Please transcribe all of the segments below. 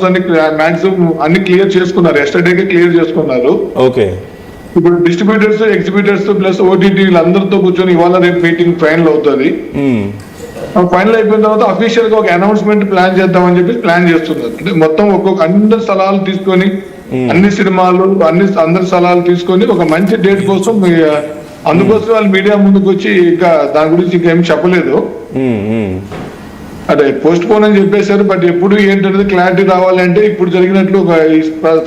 అన్ని మాక్సిమం అన్ని క్లియర్ చేసుకున్నారు, ఎస్టర్డేకే క్లియర్ చేసుకున్నారు. ఓకే. ఇప్పుడు డిస్ట్రిబ్యూటర్స్, ఎగ్జిబ్యూటర్స్ ప్లస్ ఓటీటీ వీళ్ళందరితో కూర్చొని ఇవాళ రేపు మీటింగ్ ఫైనల్ అవుతుంది. ఫైనల్ అయిపోయిన తర్వాత అఫీషియల్ గా ఒక అనౌన్స్మెంట్ ప్లాన్ చేద్దామని చెప్పి ప్లాన్ చేస్తున్నారు. అంటే మొత్తం ఒక్కొక్క అందరి స్థలాలు తీసుకొని, అన్ని సినిమాలు అందరి స్థలాలు తీసుకొని ఒక మంచి డేట్ కోసం, అందుకోసం వాళ్ళు మీడియా ముందుకు వచ్చి ఇంకా దాని గురించి ఇంకేం చెప్పలేదు. అదే పోస్ట్ పోన్ అని చెప్పేశారు. బట్ ఎప్పుడు ఏంటంటే క్లారిటీ రావాలంటే ఇప్పుడు జరిగినట్లు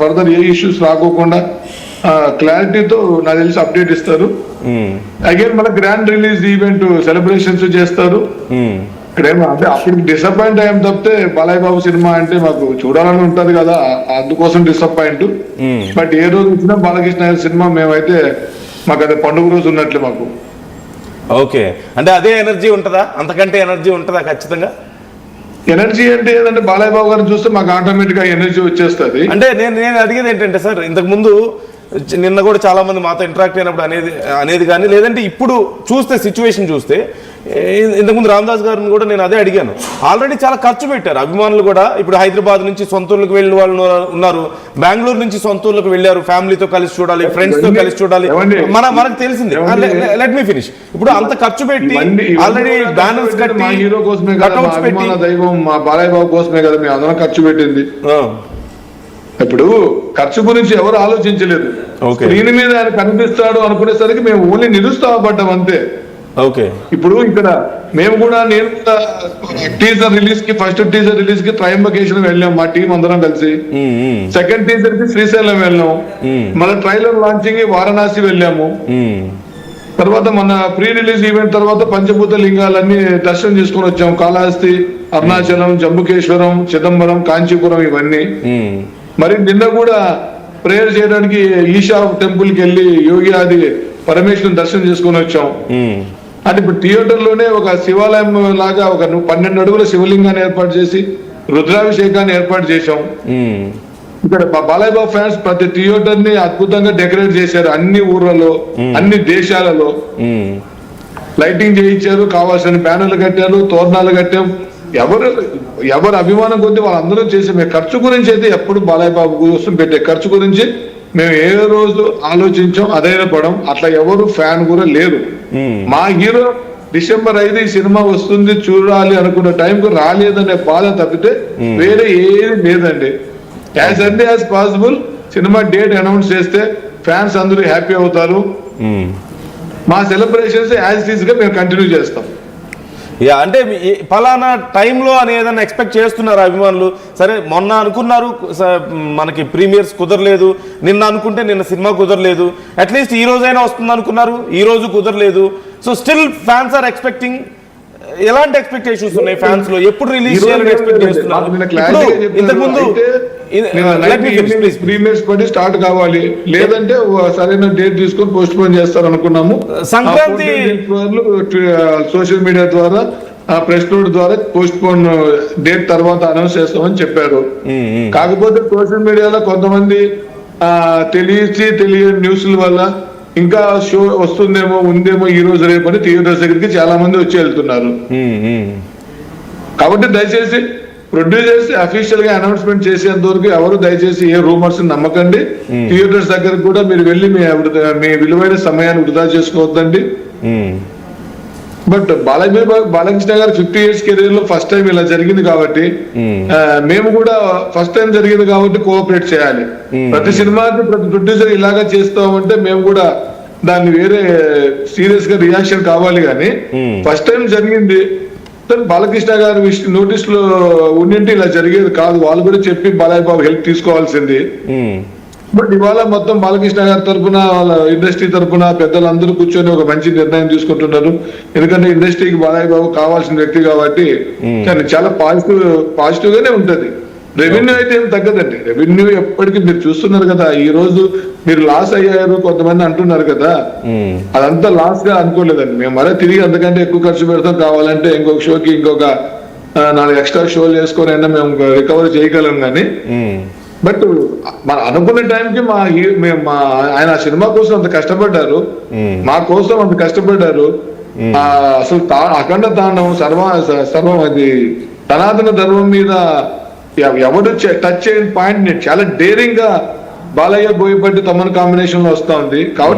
ఫర్దర్ ఏ ఇష్యూస్ రాకోకుండా క్లారిటీతో నాకు తెలిసి అప్డేట్ ఇస్తారు. అగైన్ మన గ్రాండ్ రిలీజ్ ఈవెంట్ సెలబ్రేషన్స్ చేస్తారు. ఇక్కడేమో అంటే అప్పుడు డిసప్పాయింట్ అయ్యాం తప్పితే బాలయ్య బాబు సినిమా అంటే మాకు చూడాలని ఉంటది కదా, అందుకోసం డిసప్పాయింట్. బట్ ఏ రోజు వచ్చినా బాలకృష్ణ గారి సినిమా మేమైతే మాకు అదే పండుగ రోజు ఉన్నట్లు మాకు. ఓకే, అంటే అదే ఎనర్జీ ఉంటుందా? అంతకంటే ఎనర్జీ ఉంటుందా? ఖచ్చితంగా ఎనర్జీ అంటే ఏంటంటే బాలయ్య బాబు గారిని చూస్తే మాకు ఆటోమేటిక్ గా ఎనర్జీ వచ్చేస్తుంది. అంటే నేను అడిగేది ఏంటంటే సార్, ఇంతకు ముందు నిన్న కూడా చాలా మంది మాతో ఇంటరాక్ట్ అయినప్పుడు అనేది కానీ, లేదంటే ఇప్పుడు చూస్తే సిచ్యువేషన్ చూస్తే, ఇంతకుముందు రామదాస్ గారిని కూడా నేను అదే అడిగాను. ఆల్రెడీ చాలా ఖర్చు పెట్టారు అభిమానులు కూడా. ఇప్పుడు హైదరాబాద్ నుంచి సొంత ఊళ్ళకి వెళ్ళిన వాళ్ళు ఉన్నారు, బెంగళూరు నుంచి సొంత ఊళ్ళకి వెళ్ళారు, ఫ్యామిలీతో కలిసి చూడాలి, ఫ్రెండ్స్ తో కలిసి చూడాలి. మనకు తెలిసింది. Let me finish. ఇప్పుడు అంత ఖర్చు పెట్టి ఆల్రెడీ బ్యానర్స్ కట్టి, హీరో కోసమే కదా, దైవం మా బాలయ్య బాబు కోసమే కదా మేము అందరం ఖర్చు పెట్టింది. ఇప్పుడు ఖర్చు గురించి ఎవరు ఆలోచించలేదు. స్క్రీన్ మీద ఆయన కనిపిస్తాడు అనుకునేసరికి మేము ఓన్లీ నిరుత్సాహపడ్డాం అంతే. ఓకే. ఇప్పుడు ఇక్కడ మేము కూడా, నేను టీజర్ రిలీజ్ కి, ఫస్ట్ టీజర్ రిలీజ్ కి ట్రయంబకేషన్ వెళ్ళాం మా టీం అందరం కలిసి. సెకండ్ టీజర్ కి శ్రీశైలం వెళ్ళాం. మన ట్రైలర్ లాంచింగ్ వారణాసి వెళ్ళాము. తర్వాత మన ప్రీ రిలీజ్ ఈవెంట్ తర్వాత పంచభూత లింగాలన్నీ దర్శనం చేసుకుని వచ్చాం. కాళహస్తి, అరుణాచలం, జంబుకేశ్వరం, చిదంబరం, కాంచీపురం ఇవన్నీ. మరి నిన్న కూడా ప్రేయర్ చేయడానికి ఈషా టెంపుల్ కి వెళ్ళి యోగి ఆది పరమేశ్వరుని దర్శనం చేసుకుని వచ్చాం. అంటే ఇప్పుడు థియేటర్ లోనే ఒక శివాలయం లాగా ఒక 12 అడుగుల శివలింగాన్ని ఏర్పాటు చేసి రుద్రాభిషేకాన్ని ఏర్పాటు చేశాం. ఇక్కడ బాలయ్య బాబు ఫ్యాన్స్ ప్రతి థియేటర్ ని అద్భుతంగా డెకరేట్ చేశారు. అన్ని ఊర్లలో, అన్ని దేశాలలో లైటింగ్ చేయించారు, కావాల్సిన బ్యానర్లు కట్టారు, తోరణాలు కట్టాం. ఎవరు అభిమానం కొద్ది వాళ్ళందరూ చేసి, మేము ఖర్చు గురించి అయితే ఎప్పుడు బాలయ్య బాబు కోసం పెట్టే ఖర్చు గురించి మేము ఏ రోజు ఆలోచించాం, అధైర్యపడం. అట్లా ఎవరు ఫ్యాన్ కూడా లేరు. మా హీరో December 5 ఈ సినిమా వస్తుంది చూడాలి అనుకున్న టైంకు రాలేదనే బాధ తప్పితే వేరే ఏది లేదండి. As early as possible cinema date announce చేస్తే ఫ్యాన్స్ అందరూ హ్యాపీ అవుతారు. మా సెలబ్రేషన్స్ యాజ్ ఈజ్ గా మేము కంటిన్యూ చేస్తాం. అంటే ఫలానా టైంలో అని ఏదైనా ఎక్స్పెక్ట్ చేస్తున్నారు అభిమానులు? సరే, మొన్న అనుకున్నారు మనకి ప్రీమియర్స్ కుదరలేదు, నిన్న అనుకుంటే నిన్న సినిమా కుదరలేదు, అట్లీస్ట్ ఈ రోజైనా వస్తుంది అనుకున్నారు, ఈ రోజు కుదరలేదు. So still fans are expecting. ఎలాంటి ఎక్స్పెక్టేషన్స్ ఉన్నాయి ఫ్యాన్స్ లో? ఎప్పుడు రిలీజ్ చేయాలని ఎక్స్పెక్ట్ చేస్తున్నారు? ఇంతకుముందు ప్రీమియర్స్ పడి స్టార్ట్ కావాలి, లేదంటే సరైన డేట్ తీసుకొని పోస్ట్ పోన్ చేస్తారు అనుకున్నాము. సంక్రాంతి సోషల్ మీడియా ద్వారా, ప్రెస్ నోట్ ద్వారా పోస్ట్ పోన్ డేట్ తర్వాత అనౌన్స్ చేస్తామని చెప్పారు. కాకపోతే సోషల్ మీడియాలో కొంతమంది తెలియని న్యూస్ల వల్ల ఇంకా షో వస్తుందేమో, ఉందేమో ఈ రోజు రేపు అని థియేటర్స్ దగ్గరికి చాలా మంది వచ్చి వెళ్తున్నారు. కాబట్టి దయచేసి ప్రొడ్యూసర్స్ అఫీషియల్ గా అనౌన్స్మెంట్ చేసేంత వరకు ఎవరు దయచేసి ఏ రూమర్స్ నమ్మకండి. థియేటర్స్ దగ్గరకు కూడా మీరు వెళ్ళి మీ విలువైన సమయాన్ని వృధా చేసుకోవద్దండి. బట్ బాలకృష్ణ గారు 50 years కెరీర్ లో ఫస్ట్ టైం ఇలా జరిగింది కాబట్టి, మేము కూడా ఫస్ట్ టైం జరిగింది కాబట్టి కోఆపరేట్ చేయాలి. ప్రతి సినిమాకి ప్రతి ప్రొడ్యూసర్ ఇలాగా చేస్తామంటే మేము కూడా దాన్ని వేరే సీరియస్ గా రియాక్షన్ కావాలి. కానీ ఫస్ట్ టైం జరిగింది, బాలకృష్ణ గారు నోటీస్ లో ఉండింటే ఇలా జరిగేది కాదు. వాళ్ళు కూడా చెప్పి బాలయ్య బాబు హెల్ప్ తీసుకోవాల్సింది. బట్ ఇవాళ మొత్తం బాలకృష్ణ గారి తరఫున, వాళ్ళ ఇండస్ట్రీ తరఫున పెద్దలందరూ కూర్చొని ఒక మంచి నిర్ణయం తీసుకుంటున్నారు. ఎందుకంటే ఇండస్ట్రీకి బాలయ్య బాబు కావాల్సిన వ్యక్తి కాబట్టి. కానీ చాలా పాజిటివ్ గానే ఉంటది. రెవెన్యూ అయితే ఏం తగ్గదండి. రెవెన్యూ ఎప్పటికీ మీరు చూస్తున్నారు కదా. ఈ రోజు మీరు లాస్ అయ్యారు కొంతమంది అంటున్నారు కదా, అదంతా లాస్ గా అనుకోలేదండి. మేము మరే తిరిగి అంతకంటే ఎక్కువ ఖర్చు పెడతాం. కావాలంటే ఇంకొక షోకి ఇంకొక 4 ఎక్స్ట్రా షోలు వేసుకొని అయినా మేము రికవర్ చేయగలం. కానీ బట్ మన అనుకున్న టైంకి ఆయన సినిమా కోసం అంత కష్టపడ్డారు, మా కోసం అంత కష్టపడ్డారు. అసలు అఖండ తాండవం సర్వం అది సనాతన ధర్మం మీద ఎవరు టచ్ చేయని పాయింట్ ని చాలా డేరింగ్ గా బాలయ్య బోయపట్టి తమన్ కాంబినేషన్ లో వస్తా ఉంది కాబట్టి